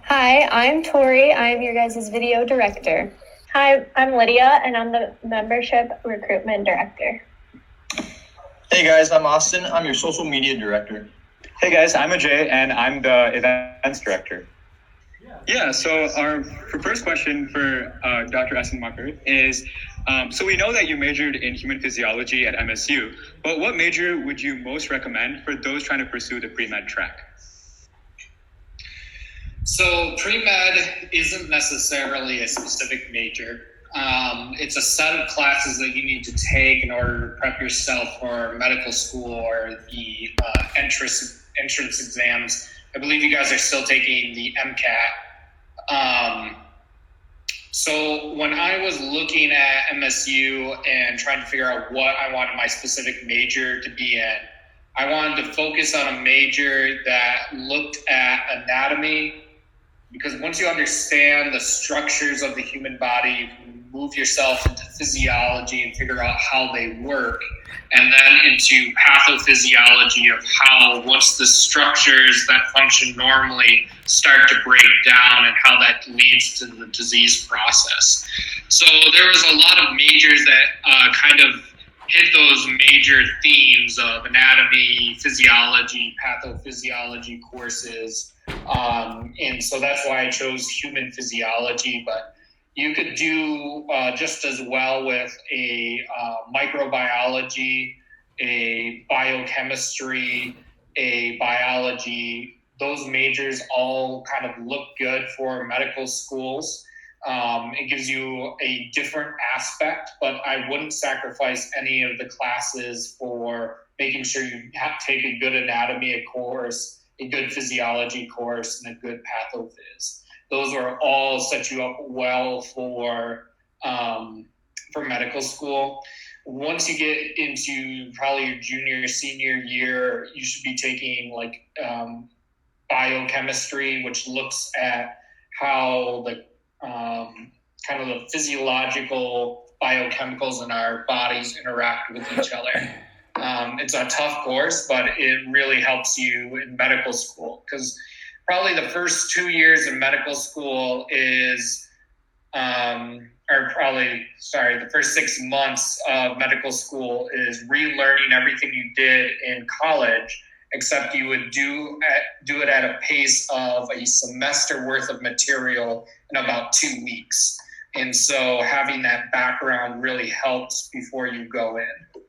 Hi, I'm Tori. I'm your guys' video director. Hi, I'm Lydia, and I'm the membership recruitment director. Hey guys, I'm Austin. I'm your social media director. Hey guys, I'm Ajay, and I'm the events director. Yeah, so our first question for Dr. Essenmacher is, so we know that you majored in human physiology at MSU, but what major would you most recommend for those trying to pursue the pre-med track? So pre-med isn't necessarily a specific major. It's a set of classes that you need to take in order to prep yourself for medical school or the entrance exams. I believe you guys are still taking the MCAT. So when I was looking at MSU and trying to figure out what I wanted my specific major to be in, I wanted to focus on a major that looked at anatomy, because once you understand the structures of the human body, you can move yourself into physiology and figure out how they work, and then into pathophysiology of how, once the structures that function normally start to break down and how that leads to the disease process. So there was a lot of majors that kind of hit those major themes of anatomy, physiology, pathophysiology courses. And so that's why I chose human physiology, but you could do just as well with a microbiology, a biochemistry, a biology. Those majors all kind of look good for medical schools. It gives you a different aspect, but I wouldn't sacrifice any of the classes for making sure you take a good anatomy course, a good physiology course, and a good pathophys. Those are all set you up well for medical school. Once you get into probably your junior or senior year, you should be taking like biochemistry, which looks at how the kind of the physiological biochemicals in our bodies interact with each other. It's a tough course, but it really helps you in medical school, because probably the first 2 years of medical school is, the first 6 months of medical school is relearning everything you did in college, except you would do it at a pace of a semester worth of material in about 2 weeks. And so having that background really helps before you go in.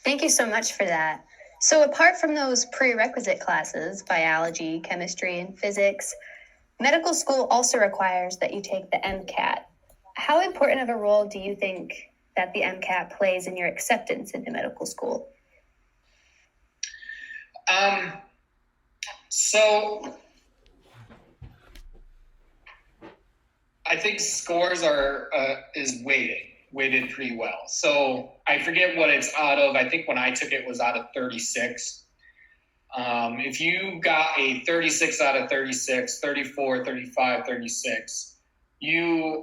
Thank you so much for that. So apart from those prerequisite classes, biology, chemistry, and physics, medical school also requires that you take the MCAT. How important of a role do you think that the MCAT plays in your acceptance into medical school? So I think scores is weighted pretty well. So I forget what it's out of. I think when I took it was out of 36. If you got a 36 out of 36, 34, 35, 36, you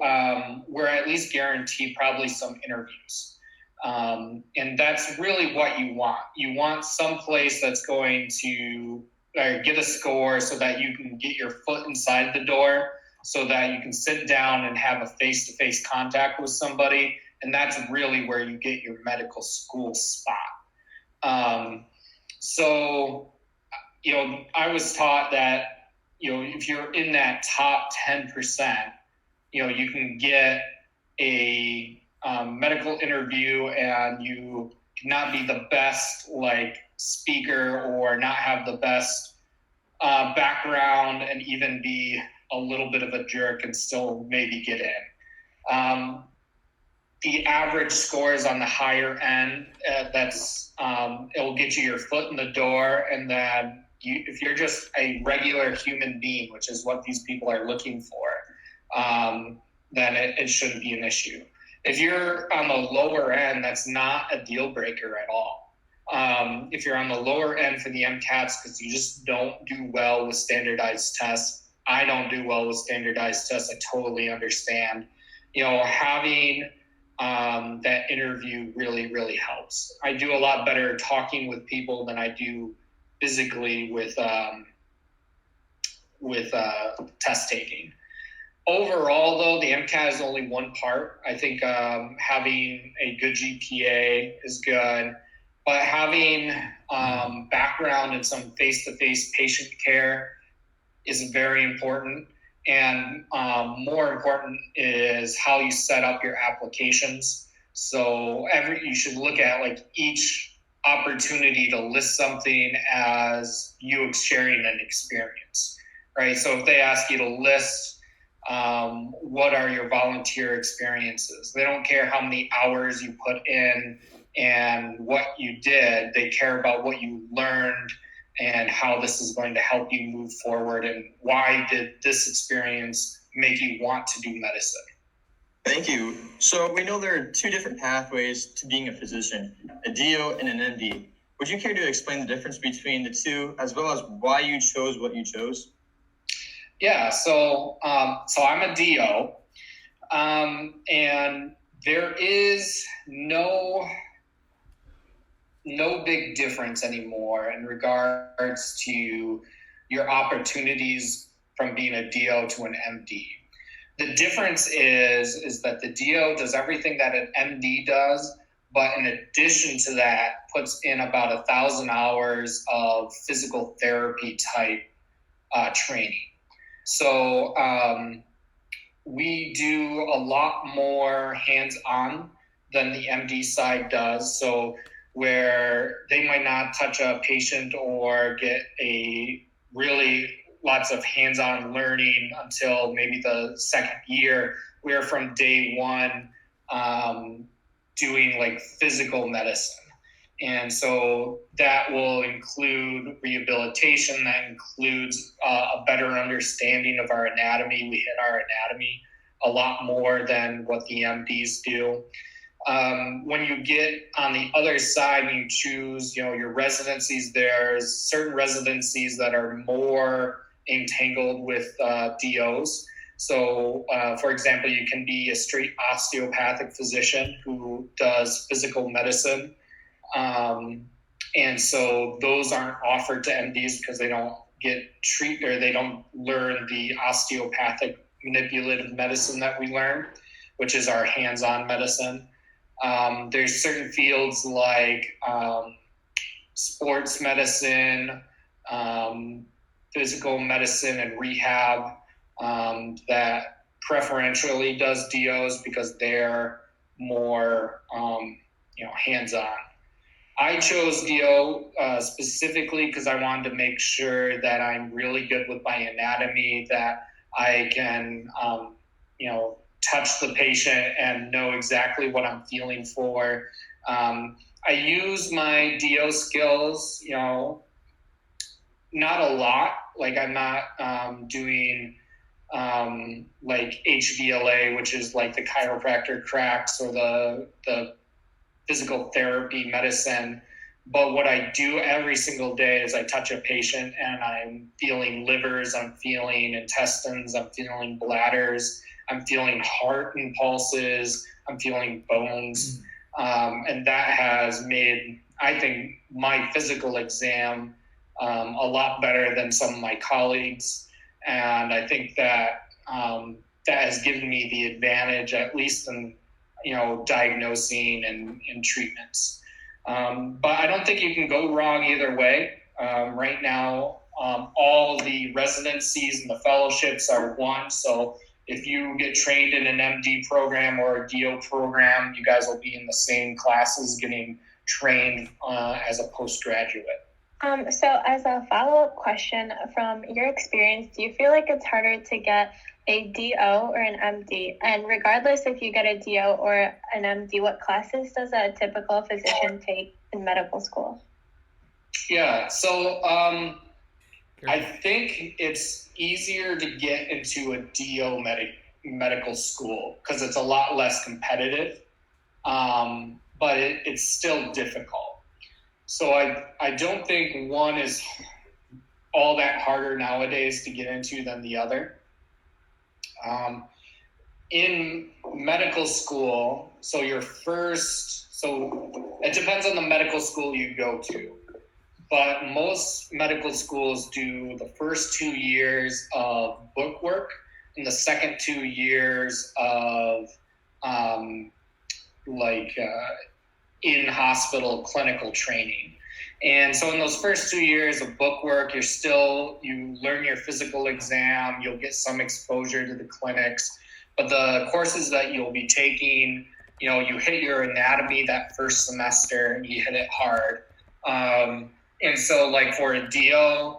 were at least guaranteed probably some interviews. And that's really what you want. You want some place that's going to get a score so that you can get your foot inside the door, so that you can sit down and have a face-to-face contact with somebody. And that's really where you get your medical school spot. So, I was taught that, if you're in that top 10%, you can get a medical interview, and you cannot be the best speaker or not have the best background and even be a little bit of a jerk and still maybe get in. The average score is on the higher end. It'll get you your foot in the door, and then if you're just a regular human being, which is what these people are looking for, then it shouldn't be an issue. If you're on the lower end, that's not a deal breaker at all. If you're on the lower end for the MCATs because you just don't do well with standardized tests, I don't do well with standardized tests. I totally understand. Having that interview really, really helps. I do a lot better talking with people than I do physically with test taking. Overall, though, the MCAT is only one part. I think having a good GPA is good, but having background in some face-to-face patient care is very important. And more important is how you set up your applications. So you should look at like each opportunity to list something as you sharing an experience, right? So if they ask you to list what are your volunteer experiences, they don't care how many hours you put in and what you did. They care about what you learned and how this is going to help you move forward, and why did this experience make you want to do medicine. Thank you. So we know there are two different pathways to being a physician, a DO and an MD. Would you care to explain the difference between the two, as well as why you chose what you chose? Yeah, so I'm a DO, and there is no big difference anymore in regards to your opportunities from being a DO to an MD. The difference is that the DO does everything that an MD does, but in addition to that, puts in about 1,000 hours of physical therapy type training. So we do a lot more hands-on than the MD side does. So where they might not touch a patient or get a really lots of hands-on learning until maybe the second year, we're from day one doing like physical medicine. And so that will include rehabilitation, that includes a better understanding of our anatomy. We hit our anatomy a lot more than what the MDs do. When you get on the other side and you choose, your residencies, there's certain residencies that are more entangled with DOs. So, for example, you can be a straight osteopathic physician who does physical medicine. And so those aren't offered to MDs because they don't get treated, or they don't learn the osteopathic manipulative medicine that we learn, which is our hands-on medicine. There's certain fields like sports medicine, physical medicine, and rehab that preferentially does DOs because they're more hands-on. I chose DO specifically because I wanted to make sure that I'm really good with my anatomy, that I can touch the patient and know exactly what I'm feeling for. I use my DO skills, not a lot. Like I'm not doing like HVLA, which is like the chiropractor cracks or the physical therapy medicine. But what I do every single day is I touch a patient and I'm feeling livers, I'm feeling intestines, I'm feeling bladders, I'm feeling heart impulses, I'm feeling bones. And that has made, I think, my physical exam a lot better than some of my colleagues. And I think that that has given me the advantage, at least in diagnosing and treatments. But I don't think you can go wrong either way. Right now, all the residencies and the fellowships are one. So if you get trained in an MD program or a DO program, you guys will be in the same classes getting trained as a postgraduate. So as a follow-up question, from your experience, do you feel like it's harder to get a DO or an MD? And regardless if you get a DO or an MD, what classes does a typical physician take in medical school? Yeah, so I think it's easier to get into a DO medical school because it's a lot less competitive, but it's still difficult. So I don't think one is all that harder nowadays to get into than the other. In medical school, so it depends on the medical school you go to, but most medical schools do the first 2 years of book work and the second 2 years of in-hospital clinical training. And so in those first 2 years of book work, you learn your physical exam, you'll get some exposure to the clinics, but the courses that you'll be taking, you hit your anatomy that first semester and you hit it hard. And so like for a DO,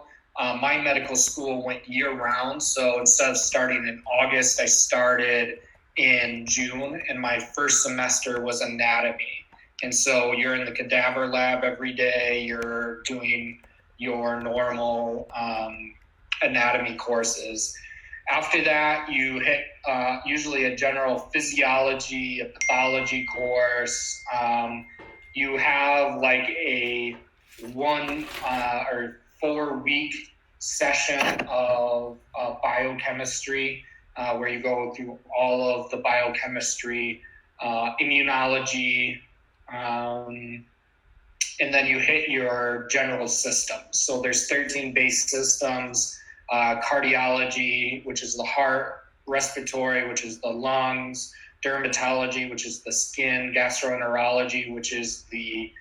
my medical school went year round. So instead of starting in August, I started in June, and my first semester was anatomy. And so you're in the cadaver lab every day, you're doing your normal anatomy courses. After that, you hit usually a general physiology, a pathology course. You have like a 1 or 4 week session of biochemistry, where you go through all of the biochemistry, immunology, and then you hit your general systems. So there's 13 base systems, cardiology, which is the heart, respiratory, which is the lungs, dermatology, which is the skin, gastroenterology, which is the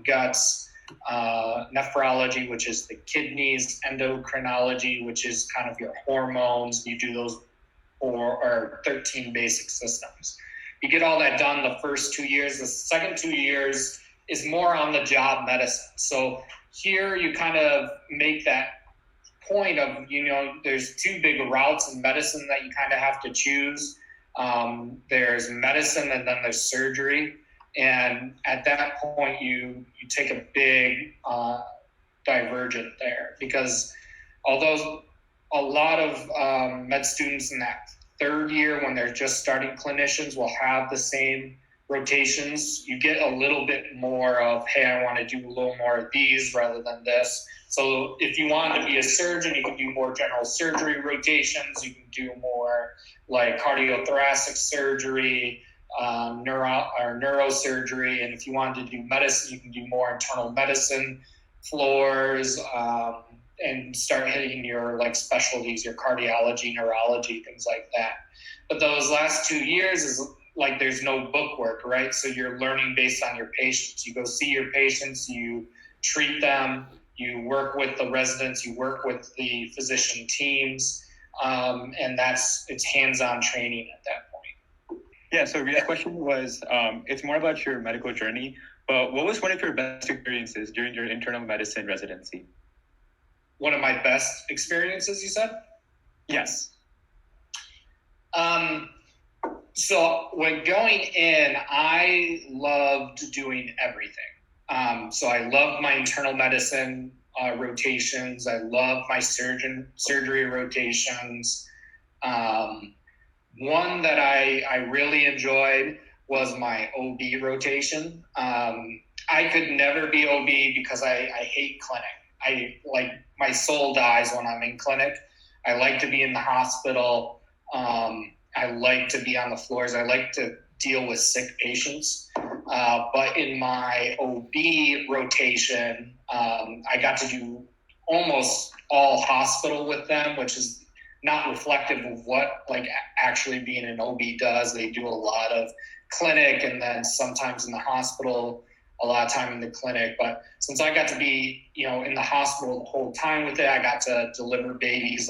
guts, nephrology, which is the kidneys, endocrinology, which is kind of your hormones. You do those 13 basic systems. You get all that done the first 2 years. The second 2 years is more on the job medicine. So here you kind of make that point of, there's 2 big routes in medicine that you kind of have to choose. There's medicine and then there's surgery. And at that point, you take a big divergent there, because although a lot of med students in that third year, when they're just starting clinicians, will have the same rotations, you get a little bit more of, hey, I want to do a little more of these rather than this. So if you want to be a surgeon, you can do more general surgery rotations. You can do more like cardiothoracic surgery, neurosurgery. And if you wanted to do medicine, you can do more internal medicine floors, and start hitting your like specialties, your cardiology, neurology, things like that. But those last 2 years is like there's no book work, right? So you're learning based on your patients. You go see your patients, you treat them, you work with the residents, you work with the physician teams, and it's hands-on training at that point. Yeah, so Ria's question was, it's more about your medical journey, but what was one of your best experiences during your internal medicine residency? One of my best experiences, you said? Yes. So when going in, I loved doing everything. So I loved my internal medicine rotations. I loved my surgery rotations. One that I really enjoyed was my OB rotation. I could never be OB because I hate clinic. My soul dies when I'm in clinic. I like to be in the hospital. I like to be on the floors. I like to deal with sick patients. But in my OB rotation, I got to do almost all hospital with them, which is not reflective of what actually being an OB does. They do a lot of clinic and then sometimes in the hospital, a lot of time in the clinic. But since I got to be, in the hospital the whole time with it, I got to deliver babies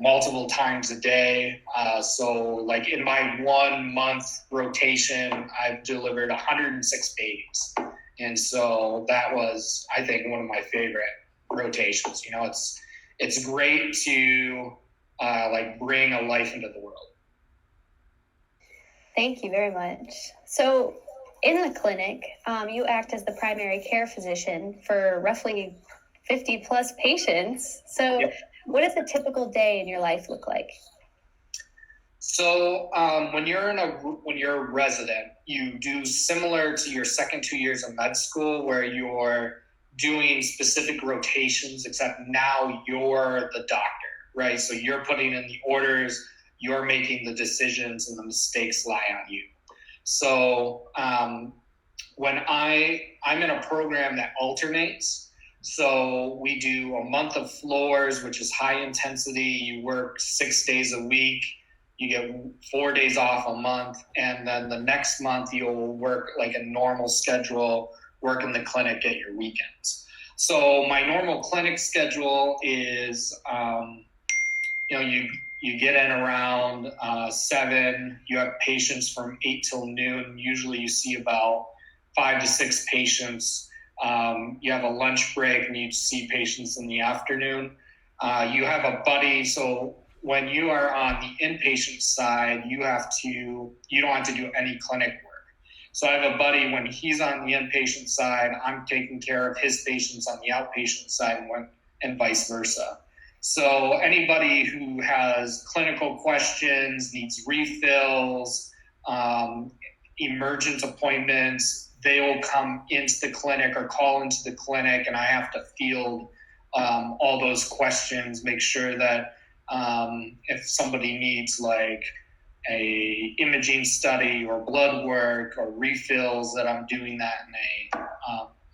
multiple times a day. So in my 1 month rotation, I've delivered 106 babies. And so that was, I think, one of my favorite rotations. It's great to bring a life into the world. Thank you very much. So in the clinic, you act as the primary care physician for roughly 50 plus patients. So yep. What does a typical day in your life look like? So when you're a resident, you do similar to your second 2 years of med school, where you're doing specific rotations, except now you're the doctor, right? So you're putting in the orders, you're making the decisions, and the mistakes lie on you. So when I'm in a program that alternates. So we do a month of floors, which is high intensity. You work 6 days a week. You get 4 days off a month. And then the next month you'll work like a normal schedule, work in the clinic, get your weekends. So my normal clinic schedule is, you get in around 7. You have patients from 8 till noon. Usually you see about 5 to 6 patients. You have a lunch break and you see patients in the afternoon. You have a buddy. So when you are on the inpatient side, you don't have to do any clinic work. So I have a buddy, when he's on the inpatient side, I'm taking care of his patients on the outpatient side, and vice versa. So anybody who has clinical questions, needs refills, emergent appointments, they will come into the clinic or call into the clinic, and I have to field all those questions, make sure that if somebody needs like a imaging study or blood work or refills, that I'm doing that in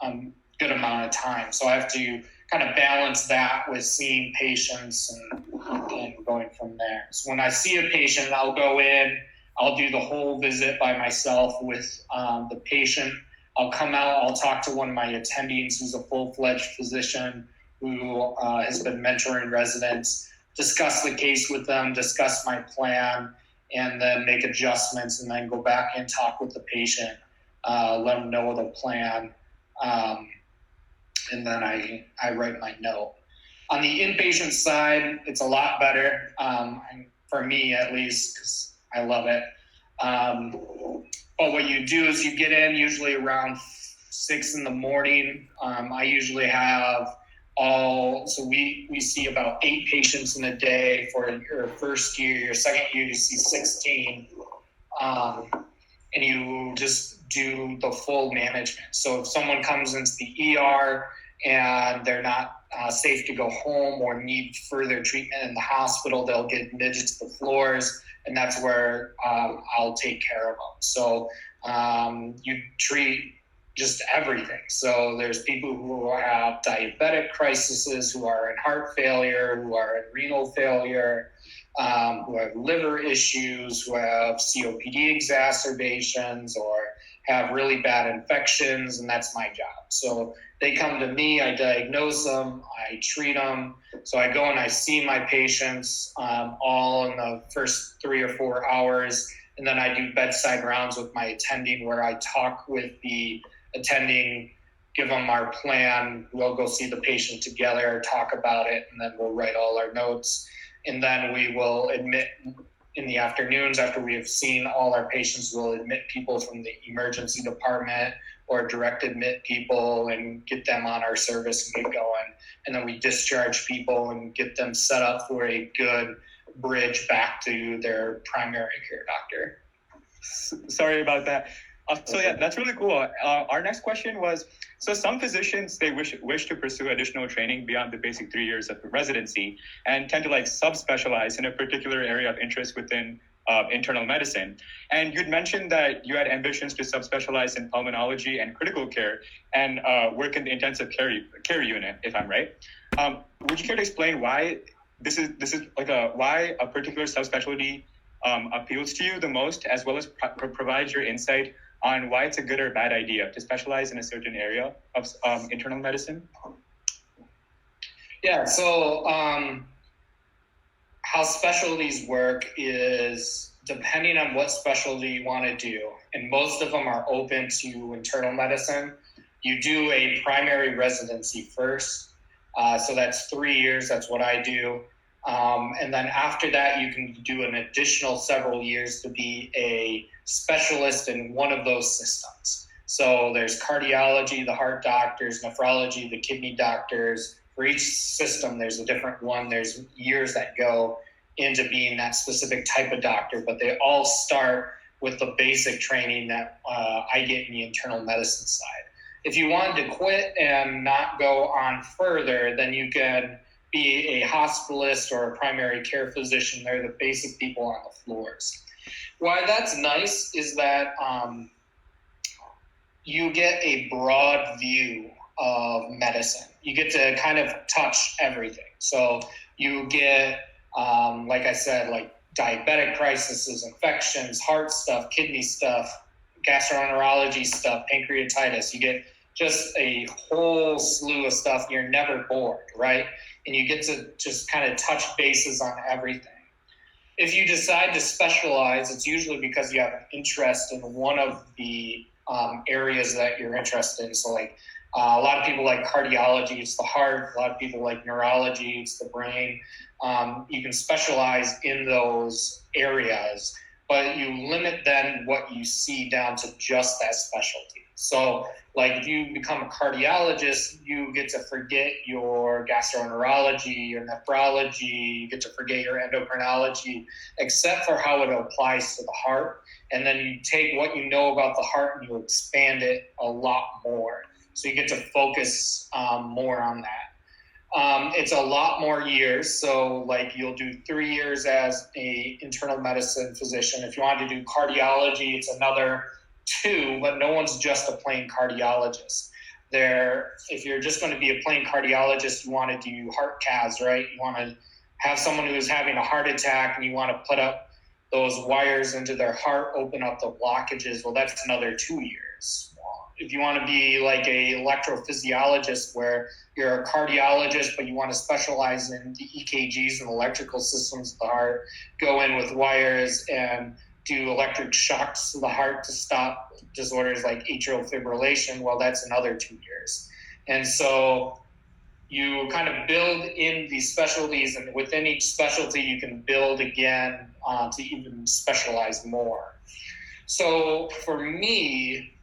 a good amount of time. So I have to kind of balance that with seeing patients and going from there. So when I see a patient, I'll go in, I'll do the whole visit by myself with the patient. I'll come out, I'll talk to one of my attendings who's a full-fledged physician who has been mentoring residents, discuss the case with them, discuss my plan, and then make adjustments, and then go back and talk with the patient, let them know the plan, and then I write my note. On the inpatient side, it's a lot better, for me at least, because I love it. But what you do is you get in usually around 6 in the morning. I usually have so we see about 8 patients in a day for your first year. Your second year, you see 16. And you just do the full management. So if someone comes into the ER and they're not safe to go home or need further treatment in the hospital, they'll get admitted to the floors, and that's where I'll take care of them. So you treat just everything. So there's people who have diabetic crises, who are in heart failure, who are in renal failure, who have liver issues, who have COPD exacerbations, or have really bad infections, and that's my job. So they come to me, I diagnose them, I treat them. So I go and I see my patients all in the first 3 or 4 hours, and then I do bedside rounds with my attending where I talk with the attending, give them our plan. We'll go see the patient together, talk about it, and then we'll write all our notes. And then we will admit in the afternoons, after we have seen all our patients, we'll admit people from the emergency department or direct admit people and get them on our service and get going. And then we discharge people and get them set up for a good bridge back to their primary care doctor. Sorry about that. So yeah, that's really cool. Our next question was, so some physicians, they wish to pursue additional training beyond the basic 3 years of residency and tend to like sub-specialize in a particular area of interest within internal medicine. And you'd mentioned that you had ambitions to sub-specialize in pulmonology and critical care and work in the intensive care unit, if I'm right. Would you care to explain why this is like why a particular subspecialty appeals to you the most, as well as provides your insight on why it's a good or bad idea to specialize in a certain area of internal medicine? Yeah, so how specialties work is depending on what specialty you want to do, and most of them are open to internal medicine. You do a primary residency first. So that's 3 years, that's what I do. And then after that, you can do an additional several years to be a specialist in one of those systems. So there's cardiology, the heart doctors, nephrology, the kidney doctors. For each system, there's a different one. There's years that go into being that specific type of doctor, but they all start with the basic training that I get in the internal medicine side. If you wanted to quit and not go on further, then you can be a hospitalist or a primary care physician. They're the basic people on the floors. Why that's nice is that you get a broad view of medicine. You get to kind of touch everything. So you get, like I said, like diabetic crises, infections, heart stuff, kidney stuff, gastroenterology stuff, pancreatitis. You get just a whole slew of stuff. You're never bored, right? And you get to just kind of touch bases on everything. If you decide to specialize, it's usually because you have an interest in one of the areas that you're interested in. So like a lot of people like cardiology, it's the heart. A lot of people like neurology, it's the brain. You can specialize in those areas, but you limit then what you see down to just that specialty. So like if you become a cardiologist, you get to forget your gastroenterology, your nephrology, you get to forget your endocrinology, except for how it applies to the heart. And then you take what you know about the heart and you expand it a lot more. So you get to focus more on that. It's a lot more years. So like you'll do 3 years as a internal medicine physician. If you want to do cardiology, it's another 2, but no one's just a plain cardiologist. If you're just going to be a plain cardiologist, you want to do heart caths, right? You want to have someone who is having a heart attack and you want to put up those wires into their heart, open up the blockages. Well, that's another 2 years. If you want to be like a electrophysiologist where you're a cardiologist, but you want to specialize in the EKGs and electrical systems of the heart, go in with wires and do electric shocks to the heart to stop disorders like atrial fibrillation, well, that's another 2 years. And so you kind of build in these specialties, and within each specialty, you can build again to even specialize more. So for me,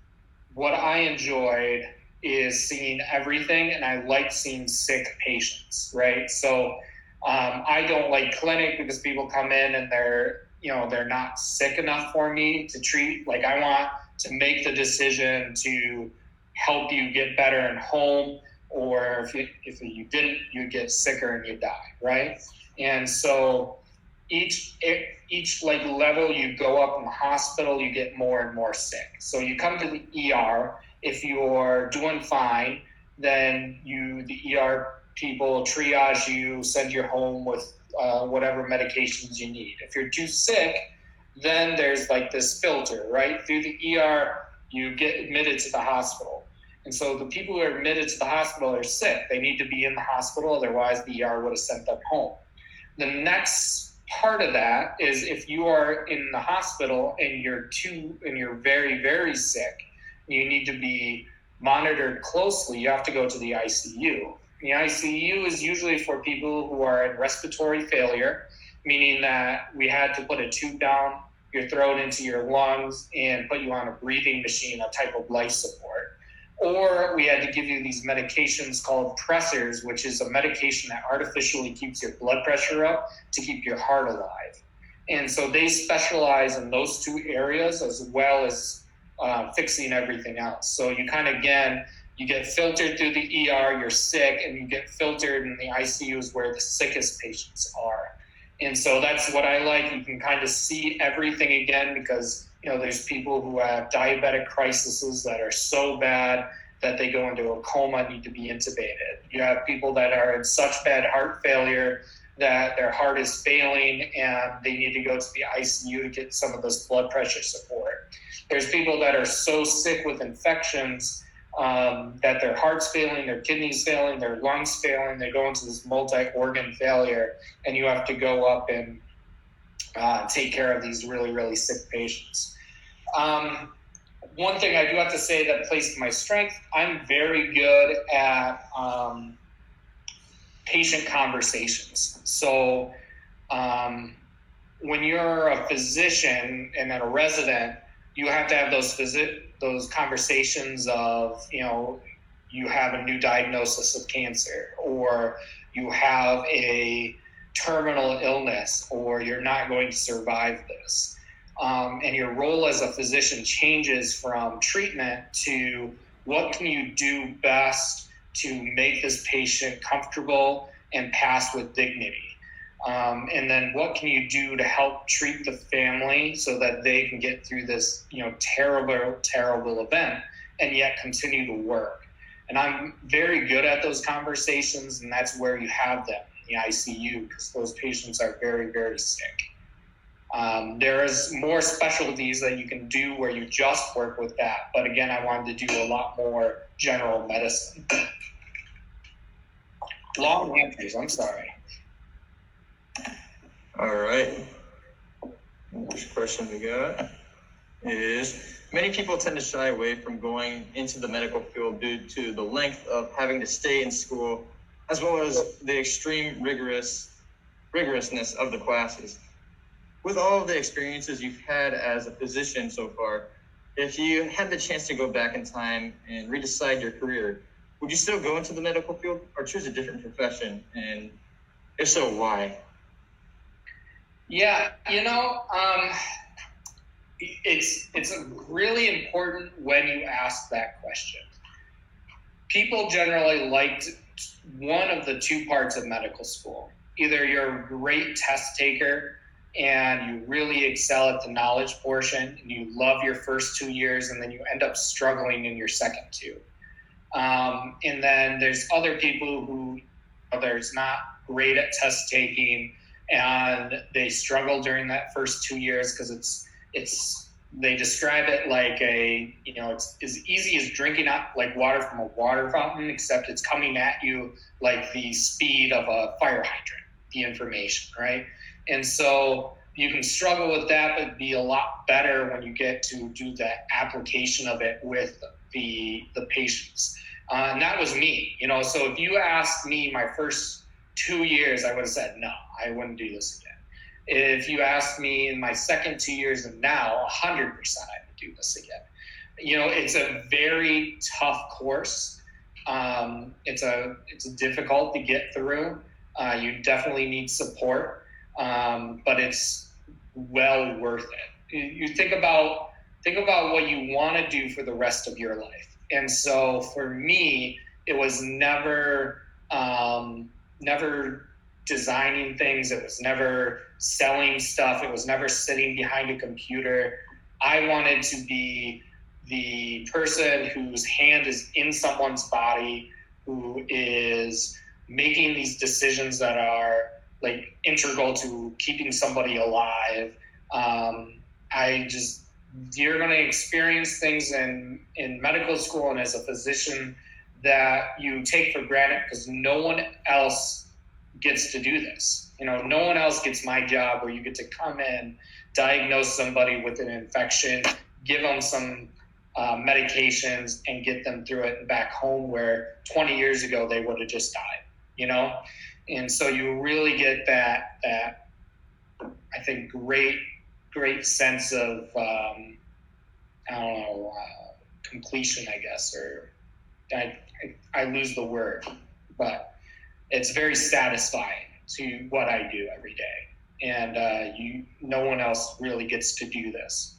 what I enjoyed is seeing everything, and I like seeing sick patients, right? So I don't like clinic because people come in and they're not sick enough for me to treat. Like I want to make the decision to help you get better at home, or if you didn't, you get sicker and you die, right? And so each like level you go up in the hospital, you get more and more sick. So you come to the ER. If you're doing fine, then the ER people triage you, send you home with whatever medications you need. If you're too sick, then there's like this filter, right? Through the ER, you get admitted to the hospital. And so the people who are admitted to the hospital are sick. They need to be in the hospital, otherwise the ER would have sent them home. The next part of that is if you are in the hospital and you're very, very sick, you need to be monitored closely, you have to go to the ICU. The ICU is usually for people who are in respiratory failure, meaning that we had to put a tube down your throat into your lungs and put you on a breathing machine, a type of life support. Or we had to give you these medications called pressors, which is a medication that artificially keeps your blood pressure up to keep your heart alive. And so they specialize in those 2 areas as well as fixing everything else. So you kind of, again, you get filtered through the ER, you're sick, and you get filtered in the ICUs where the sickest patients are. And so that's what I like. You can kind of see everything again because there's people who have diabetic crises that are so bad that they go into a coma, need to be intubated. You have people that are in such bad heart failure that their heart is failing and they need to go to the ICU to get some of this blood pressure support. There's people that are so sick with infections that their heart's failing, their kidneys failing, their lungs failing. They go into this multi-organ failure, and you have to go up and take care of these really, really sick patients. One thing I do have to say that plays to my strength, I'm very good at patient conversations. So when you're a physician and then a resident, you have to have those conversations of, you have a new diagnosis of cancer, or you have a terminal illness, or you're not going to survive this. And your role as a physician changes from treatment to what can you do best to make this patient comfortable and pass with dignity. And then what can you do to help treat the family so that they can get through this, terrible, terrible event and yet continue to work. And I'm very good at those conversations, and that's where you have them in the ICU, because those patients are very, very sick. There is more specialties that you can do where you just work with that. But again, I wanted to do a lot more general medicine. Long answers, I'm sorry. All right. Next question we got is, many people tend to shy away from going into the medical field due to the length of having to stay in school, as well as the extreme rigorousness of the classes. With all of the experiences you've had as a physician so far, if you had the chance to go back in time and redecide your career, would you still go into the medical field or choose a different profession? And if so, why? Yeah, it's really important when you ask that question. People generally like one of the two parts of medical school. Either you're a great test taker and you really excel at the knowledge portion and you love your first 2 years, and then you end up struggling in your second 2. And then there's other people who there's not great at test taking and they struggle during that first 2 years because they describe it like it's as easy as drinking up like water from a water fountain, except it's coming at you like the speed of a fire hydrant, the information, right? And so you can struggle with that, but be a lot better when you get to do the application of it with the patients. And that was me, so if you asked me my first 2 years, I would have said, no, I wouldn't do this again. If you asked me in my second 2 years and now, 100% I would do this again. It's a very tough course. It's difficult to get through. You definitely need support, but it's well worth it. You think about what you want to do for the rest of your life. And so for me, it was never designing things. It was never selling stuff. It was never sitting behind a computer. I wanted to be the person whose hand is in someone's body, who is making these decisions that are like integral to keeping somebody alive. You're going to experience things in medical school and as a physician that you take for granted because no one else gets to do this. No one else gets my job where you get to come in, diagnose somebody with an infection, give them some medications and get them through it and back home where 20 years ago they would have just died, And so you really get that I think great sense of completion, I guess, or I lose the word, but it's very satisfying to what I do every day. And no one else really gets to do this.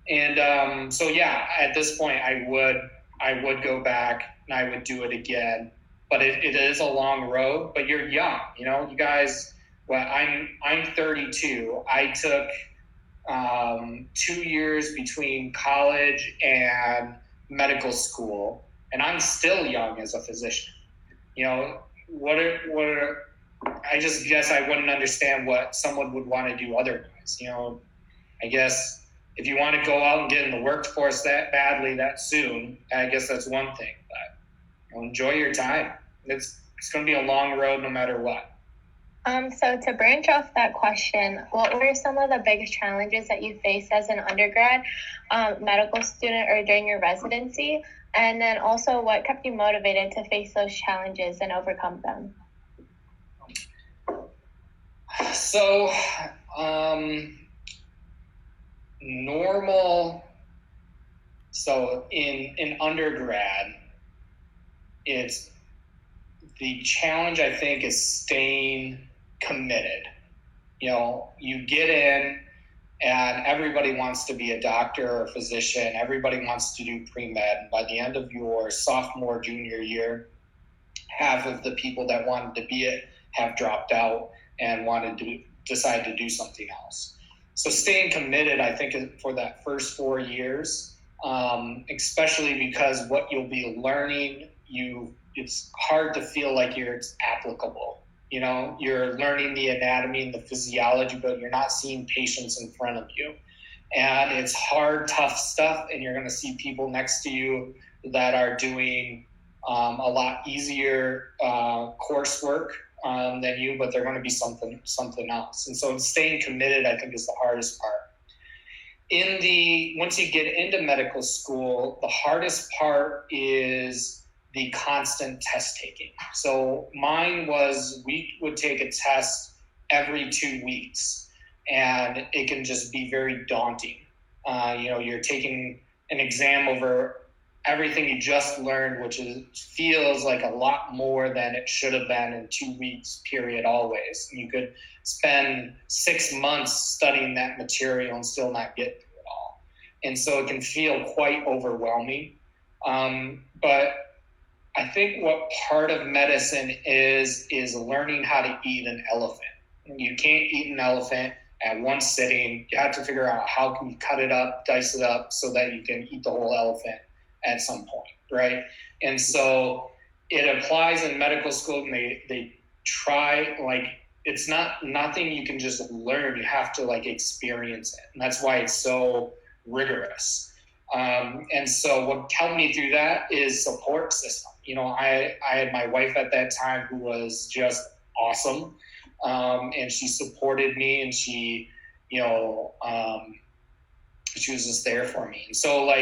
And so, yeah, at this point, I would go back and I would do it again. But it is a long road. But you're young, you guys. Well, I'm 32. I took 2 years between college and medical school, and I'm still young as a physician. I just guess I wouldn't understand what someone would want to do otherwise. I guess if you want to go out and get in the workforce that badly that soon, I guess that's one thing. But enjoy your time. It's going to be a long road no matter what. So to branch off that question, what were some of the biggest challenges that you faced as an undergrad medical student or during your residency? And then also what kept you motivated to face those challenges and overcome them? So, in undergrad, it's the challenge, I think, is staying committed. You get in and everybody wants to be a doctor or a physician. Everybody wants to do pre-med. And by the end of your sophomore, junior year, half of the people that wanted to be it have dropped out and wanted to decide to do something else. So staying committed, I think, for that first 4 years especially because what you'll be learning, it's hard to feel like it's applicable. You know, you're learning the anatomy and the physiology, but you're not seeing patients in front of you. And it's hard, tough stuff, and you're going to see people next to you that are doing a lot easier coursework than you, but they're going to be something else. And so staying committed, I think, is the hardest part. Once you get into medical school, the hardest part is the constant test taking. So mine was, we would take a test every 2 weeks, and it can just be very daunting. You're taking an exam over everything you just learned, which feels like a lot more than it should have been in 2 weeks period always. And you could spend 6 months studying that material and still not get through it all. And so it can feel quite overwhelming. But I think what part of medicine is learning how to eat an elephant. You can't eat an elephant at one sitting. You have to figure out how can you cut it up, dice it up, so that you can eat the whole elephant at some point, right? And so it applies in medical school, and they try, like, it's nothing you can just learn. You have to experience it, and that's why it's so rigorous. And so what helped me through that is support system. I had my wife at that time who was just awesome, and she supported me, and she was just there for me. And so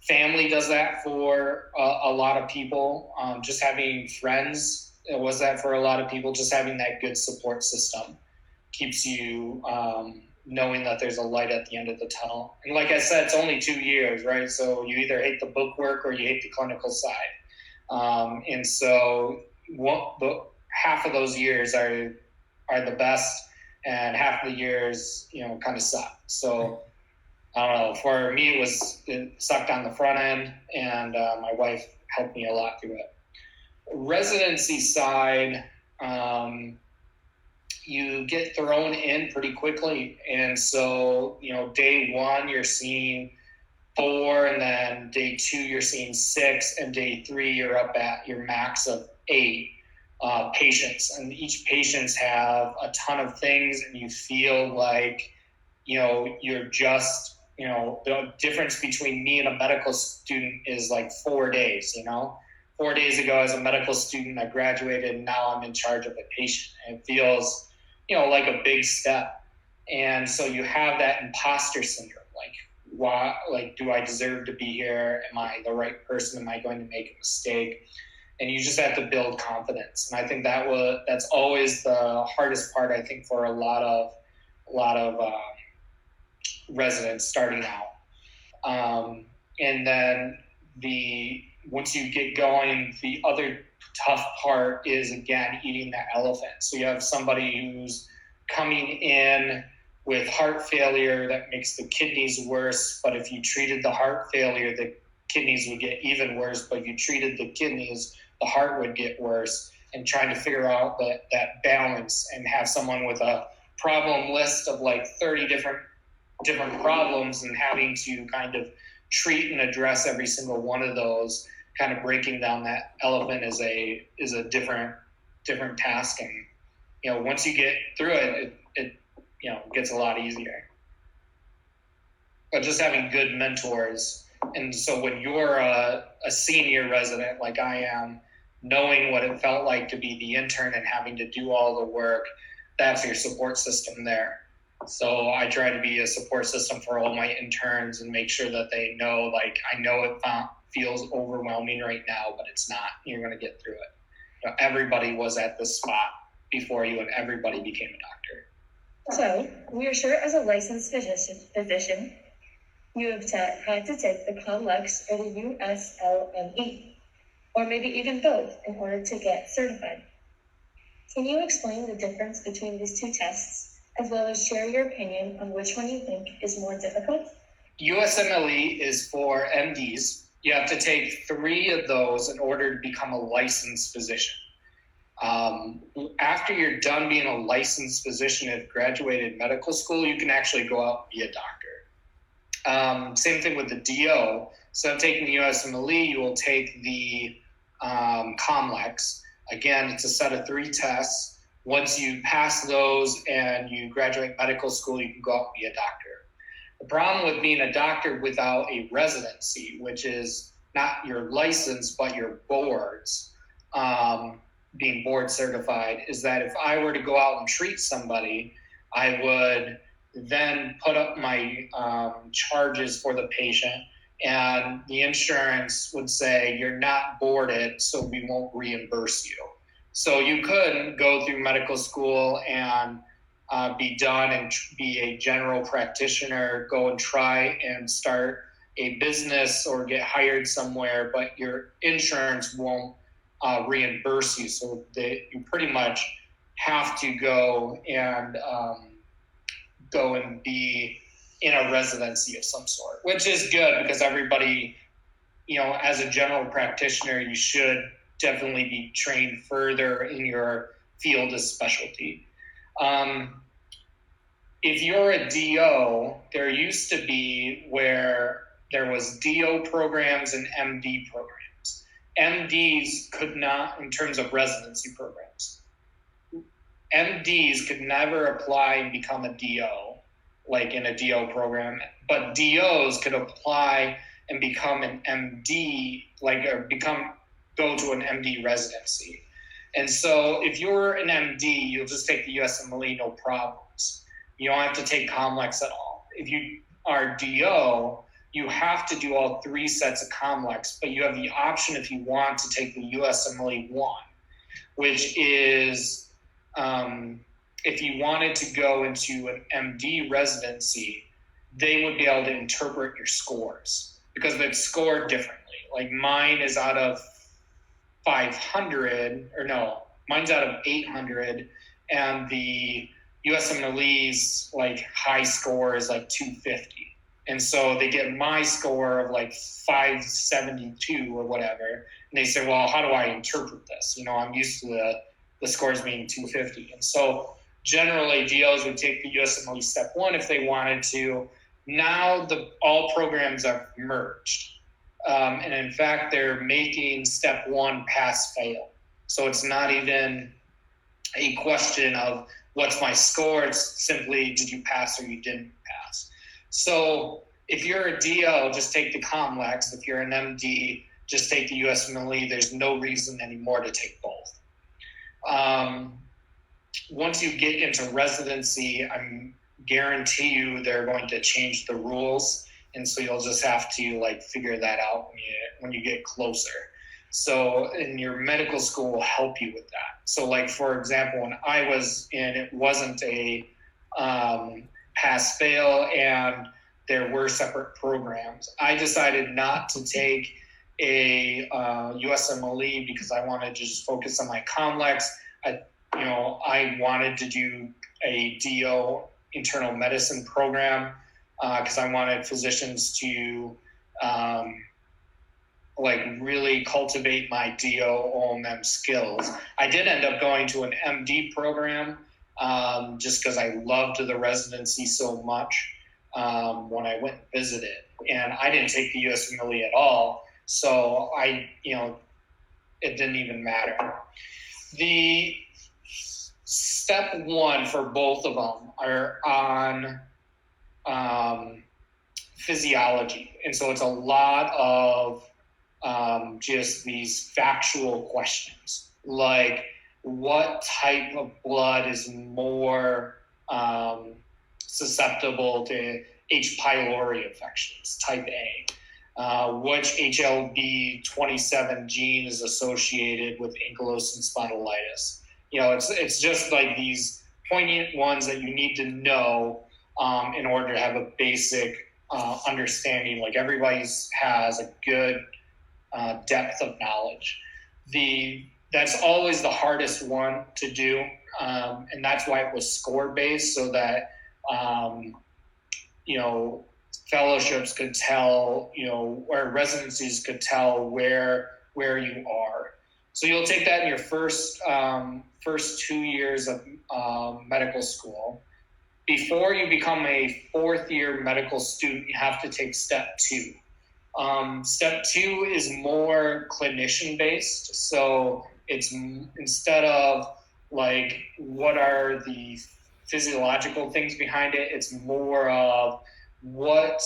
family does that for a lot of people. Just having friends was that for a lot of people. Just having that good support system keeps you knowing that there's a light at the end of the tunnel. And like I said, it's only 2 years, right? So you either hate the book work or you hate the clinical side. And so half of those years are the best, and half of the years, kind of suck. So I don't know. For me, it sucked on the front end, and my wife helped me a lot through it. Residency side, you get thrown in pretty quickly, and so day 1 you're seeing 4, and then day 2 you're seeing 6, and day 3 you're up at your max of 8 patients, and each patients have a ton of things, and you feel like you're just. The difference between me and a medical student is 4 days, 4 days ago as a medical student, I graduated, and now I'm in charge of a patient. And it feels, like a big step. And so you have that imposter syndrome. Why, do I deserve to be here? Am I the right person? Am I going to make a mistake? And you just have to build confidence. And I think that's always the hardest part, I think, for a lot of residents starting out. And then once you get going, the other tough part is, again, eating the elephant. So you have somebody who's coming in with heart failure that makes the kidneys worse, but if you treated the heart failure, the kidneys would get even worse, but if you treated the kidneys, the heart would get worse, and trying to figure out that balance and have someone with a problem list of 30 different problems, and having to kind of treat and address every single one of those, kind of breaking down that elephant is a different task. And once you get through it, it gets a lot easier. But just having good mentors, and so when you're a senior resident like I am, knowing what it felt like to be the intern and having to do all the work, that's your support system there. So I try to be a support system for all my interns and make sure that they know, I know it feels overwhelming right now, but it's not. You're going to get through it. Everybody was at this spot before you, and everybody became a doctor. So we are sure as a licensed physician, you have had to take the COMLEX or the USLME, or maybe even both, in order to get certified. Can you explain the difference between these two tests, as well as share your opinion on which one you think is more difficult? USMLE is for MDs. You have to take 3 of those in order to become a licensed physician. After you're done being a licensed physician and have graduated medical school, you can actually go out and be a doctor. Same thing with the DO. So taking the USMLE, you will take the COMLEX. Again, it's a set of 3 tests. Once you pass those and you graduate medical school, you can go out and be a doctor. The problem with being a doctor without a residency, which is not your license, but your boards, being board certified, is that if I were to go out and treat somebody, I would then put up my charges for the patient, and the insurance would say, you're not boarded, so we won't reimburse you. So you could go through medical school and be done and be a general practitioner, go and try and start a business or get hired somewhere, but your insurance won't reimburse you. So you pretty much have to go and be in a residency of some sort, which is good because everybody, as a general practitioner, you should definitely be trained further in your field of specialty. If you're a DO, there used to be where there was DO programs and MD programs. MDs could not, in terms of residency programs, MDs could never apply and become a DO, like in a DO program, but DOs could apply and become an MD, go to an MD residency. And so if you're an MD, you'll just take the USMLE, no problems. You don't have to take COMLEX at all. If you are DO, you have to do all 3 sets of COMLEX, but you have the option if you want to take the USMLE 1, which is if you wanted to go into an MD residency, they would be able to interpret your scores because they're scored differently. Like mine is out of 500, or no, mine's out of 800, and the USMLE's high score is 250. And so they get my score of 572 or whatever. And they say, well, how do I interpret this? I'm used to the scores being 250. And so generally DOs would take the USMLE step 1 if they wanted to. Now all programs are merged. And in fact, they're making step 1 pass fail. So it's not even a question of what's my score. It's simply, did you pass or you didn't pass? So if you're a DO, just take the COMLEX. If you're an MD, just take the USMLE. There's no reason anymore to take both. Once you get into residency, I guarantee you they're going to change the rules. And so you'll just have to figure that out when you get closer. So, and your medical school will help you with that. So for example, when I was in, it wasn't a pass fail and there were separate programs. I decided not to take a USMLE because I wanted to just focus on my COMLEX. I wanted to do a DO internal medicine program because I wanted physicians to really cultivate my DO OMM skills. I did end up going to an MD program just because I loved the residency so much when I went and visited. And I didn't take the USMLE at all, so it didn't even matter. The step 1 for both of them are on physiology. And so it's a lot of just these factual questions, like what type of blood is more susceptible to H. pylori infections, type A? Which HLB27 gene is associated with ankylosing spondylitis? It's just these poignant ones that you need to know in order to have a basic understanding. Everybody has a good depth of knowledge. That's always the hardest one to do, and that's why it was score based, so that fellowships could tell, or residencies could tell where you are. So you'll take that in your first 2 years of medical school. before you become a fourth year medical student, you have to take step 2. Step 2 is more clinician based. So it's instead of like what are the physiological things behind it, it's more of what,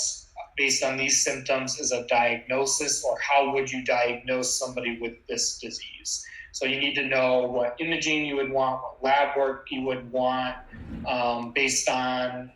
based on these symptoms, is a diagnosis, or how would you diagnose somebody with this disease. So you need to know what imaging you would want, what lab work you would want, based on,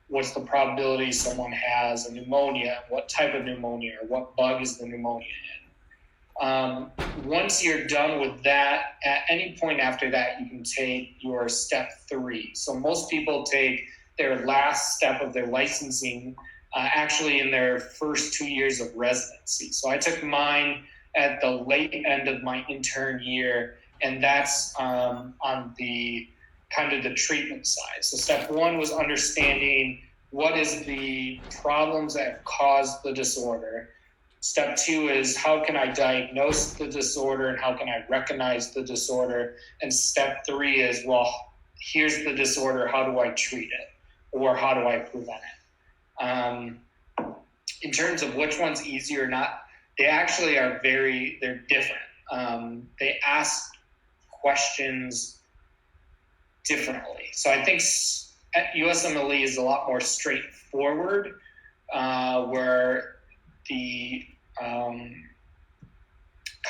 what's the probability someone has a pneumonia, what type of pneumonia, or what bug is the pneumonia in. Once you're done with that, at any point after that, you can take your step 3. So most people take their last step of their licensing actually in their first 2 years of residency. So I took mine at the late end of my intern year, and that's on the kind of the treatment side. So step 1 was understanding what is the problems that cause the disorder. Step 2 is how can I diagnose the disorder and how can I recognize the disorder? And step 3 is, well, here's the disorder, how do I treat it? Or how do I prevent it? In terms of which one's easier or not, they actually are they're different. They ask questions differently. So I think USMLE is a lot more straightforward, where the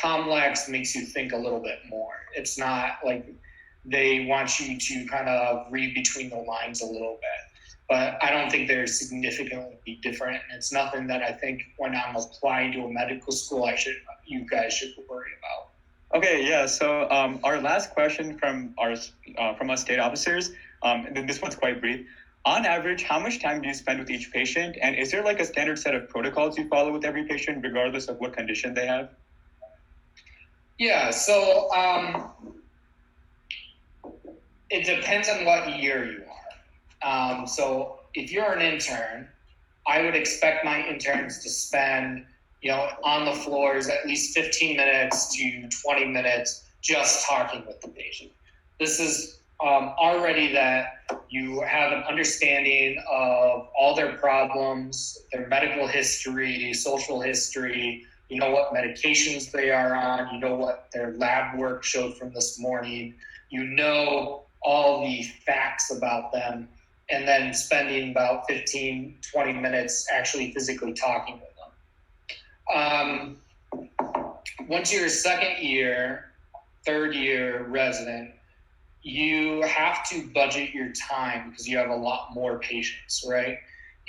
COMLEX makes you think a little bit more. It's not like they want you to kind of read between the lines a little bit. But I don't think they're significantly different. And it's nothing that I think when I'm applying to a medical school, you guys should worry about. Okay, yeah. So our last question from us state officers, and this one's quite brief. On average, how much time do you spend with each patient? And is there like a standard set of protocols you follow with every patient, regardless of what condition they have? Yeah, so it depends on what year you are. So if you're an intern, I would expect my interns to spend, on the floors at least 15 minutes to 20 minutes just talking with the patient. This is already that you have an understanding of all their problems, their medical history, social history, what medications they are on, what their lab work showed from this morning, all the facts about them, and then spending about 15, 20 minutes actually physically talking with them. Once you're a second year, third year resident, you have to budget your time because you have a lot more patients, right?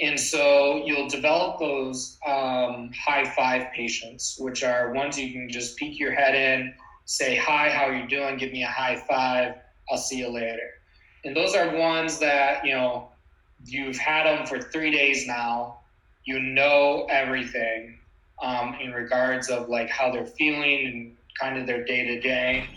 And so you'll develop those high five patients, which are ones you can just peek your head in, say, hi, how are you doing? Give me a high five. I'll see you later. And those are ones that, you've had them for 3 days now. You know everything in regards of like how they're feeling and kind of their day to day.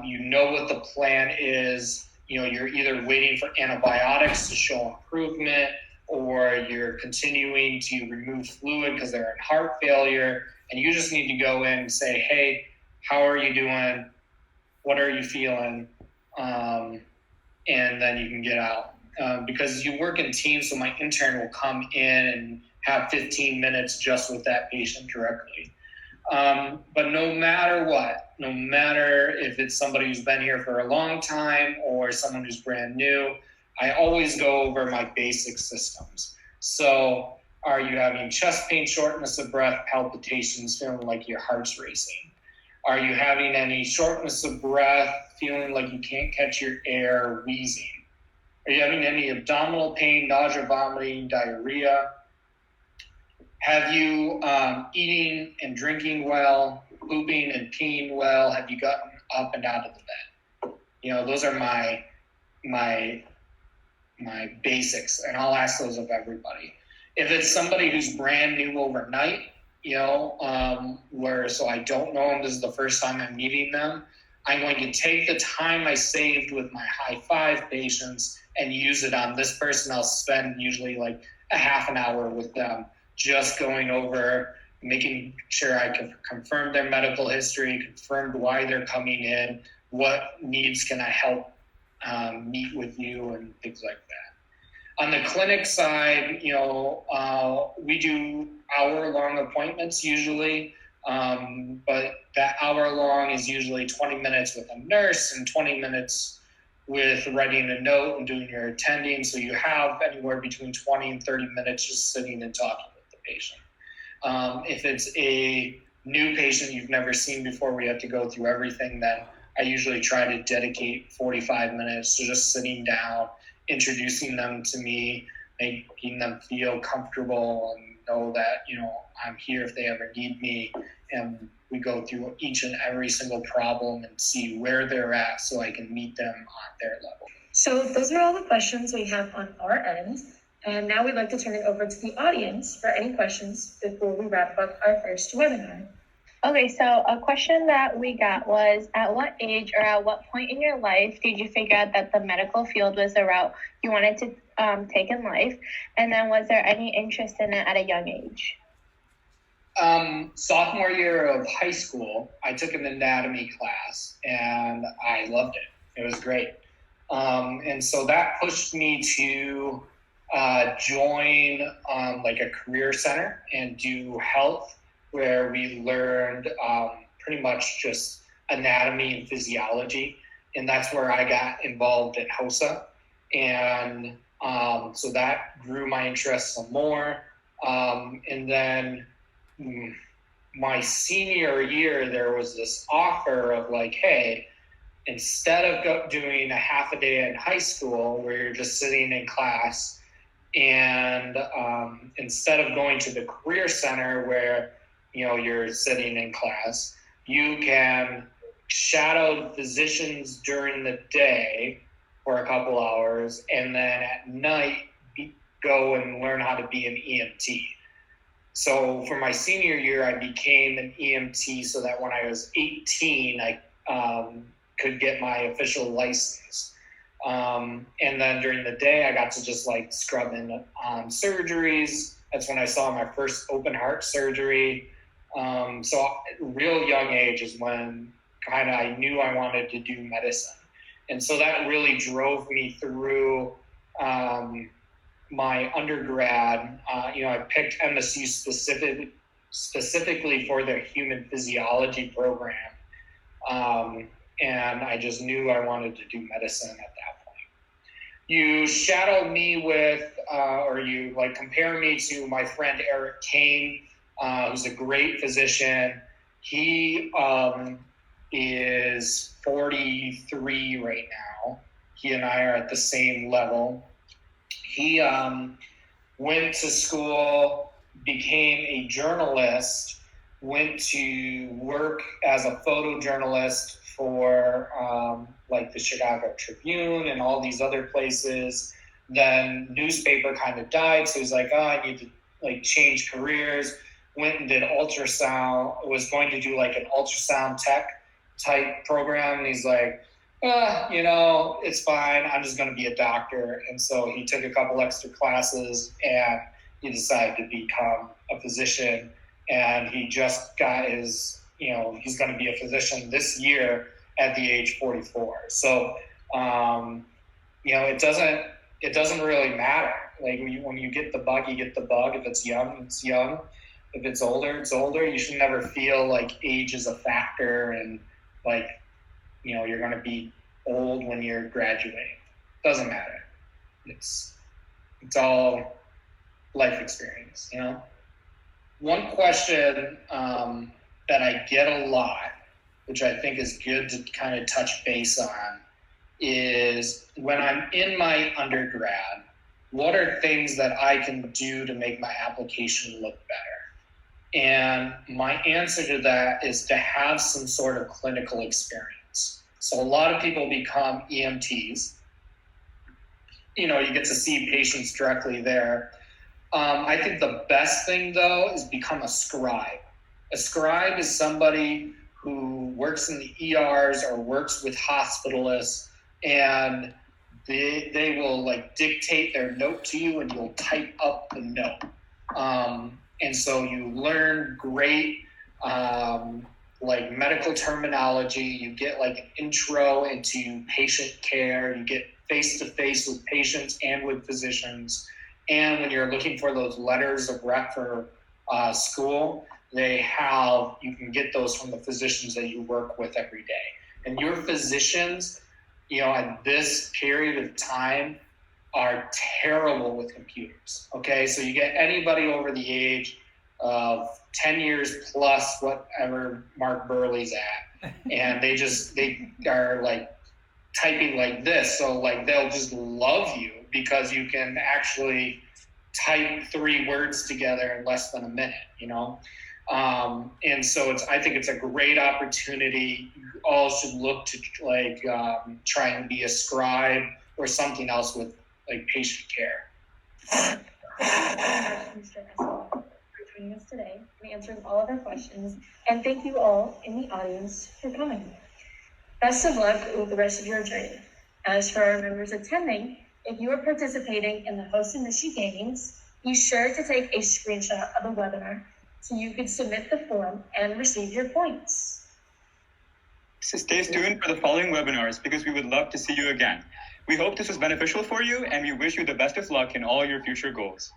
You know what the plan is. You're either waiting for antibiotics to show improvement, or you're continuing to remove fluid because they're in heart failure. And you just need to go in and say, hey, how are you doing? What are you feeling? And then you can get out. Because you work in teams, so my intern will come in and have 15 minutes just with that patient directly. But no matter what, no matter if it's somebody who's been here for a long time or someone who's brand new, I always go over my basic systems. So are you having chest pain, shortness of breath, palpitations, feeling like your heart's racing? Are you having any shortness of breath, feeling like you can't catch your air, wheezing? Are you having any abdominal pain, nausea, vomiting, diarrhea? Have you eating and drinking well, pooping and peeing well? Have you gotten up and out of the bed? Those are my basics, and I'll ask those of everybody. If it's somebody who's brand new overnight, so I don't know them, this is the first time I'm meeting them, I'm going to take the time I saved with my high five patients and use it on this person. I'll spend usually like a half an hour with them, just going over, making sure I can confirm their medical history, confirm why they're coming in, what needs can I help meet with you and things like that. On the clinic side, we do hour-long appointments usually, but that hour-long is usually 20 minutes with a nurse and 20 minutes with writing a note and doing your attending. So you have anywhere between 20 and 30 minutes just sitting and talking with the patient. If it's a new patient you've never seen before, we have to go through everything, then I usually try to dedicate 45 minutes to just sitting down, introducing them to me, making them feel comfortable and know that, I'm here if they ever need me. And we go through each and every single problem and see where they're at so I can meet them on their level. So those are all the questions we have on our end. And now we'd like to turn it over to the audience for any questions before we wrap up our first webinar. Okay, so a question that we got was, at what age or at what point in your life did you figure out that the medical field was the route you wanted to take in life? And then was there any interest in it at a young age? Sophomore year of high school, I took an anatomy class and I loved it. It was great. And so that pushed me to join like a career center and do health, where we learned pretty much just anatomy and physiology. And that's where I got involved in HOSA. And so that grew my interest some more. And then my senior year, there was this offer of like, hey, instead of doing a half a day in high school where you're just sitting in class, and instead of going to the career center where you're sitting in class, you can shadow physicians during the day for a couple hours, and then at night go and learn how to be an EMT. So for my senior year, I became an EMT so that when I was 18, I could get my official license. And then during the day, I got to just like scrub in surgeries. That's when I saw my first open heart surgery. So real young age is when kind of I knew I wanted to do medicine. And so that really drove me through my undergrad. I picked MSU specifically for their human physiology program. And I just knew I wanted to do medicine at that point. You shadow me with, or you like compare me to my friend Eric Kane, who's a great physician. He is 43 right now. He and I are at the same level. He went to school, became a journalist, went to work as a photojournalist for like the Chicago Tribune and all these other places. Then newspaper kind of died, so he's like, I need to like change careers. Went and did ultrasound, was going to do like an ultrasound tech type program. And he's like, it's fine. I'm just going to be a doctor. And so he took a couple extra classes and he decided to become a physician. And he just got his, he's going to be a physician this year at the age 44. So, it doesn't really matter. Like when you get the bug, you get the bug. If it's young, it's young. If it's older, it's older. You should never feel like age is a factor and like, you're going to be old when you're graduating. Doesn't matter. It's all life experience, One question that I get a lot, which I think is good to kind of touch base on, is when I'm in my undergrad, what are things that I can do to make my application look better? And my answer to that is to have some sort of clinical experience. So a lot of people become EMTs. You get to see patients directly there. I think the best thing, though, is become a scribe. A scribe is somebody who works in the ERs or works with hospitalists, and they will like dictate their note to you and you'll type up the note. And so you learn great like medical terminology, you get like an intro into patient care, you get face-to-face with patients and with physicians. And when you're looking for those letters of rec for school, you can get those from the physicians that you work with every day. And your physicians, at this period of time are terrible with computers. Okay, so you get anybody over the age of 10 years plus whatever Mark Burley's at, and they are like typing like this. So like they'll just love you because you can actually type 3 words together in less than a minute, and so I think it's a great opportunity. You all should look to try and be a scribe or something else with like patient care. Mr. Essenmacher, for joining us today and answering all of our questions. And thank you all in the audience for coming. Best of luck with the rest of your journey. As for our members attending, if you are participating in the HOSA meetings, be sure to take a screenshot of the webinar so you can submit the form and receive your points. So stay tuned for the following webinars because we would love to see you again. We hope this was beneficial for you and we wish you the best of luck in all your future goals.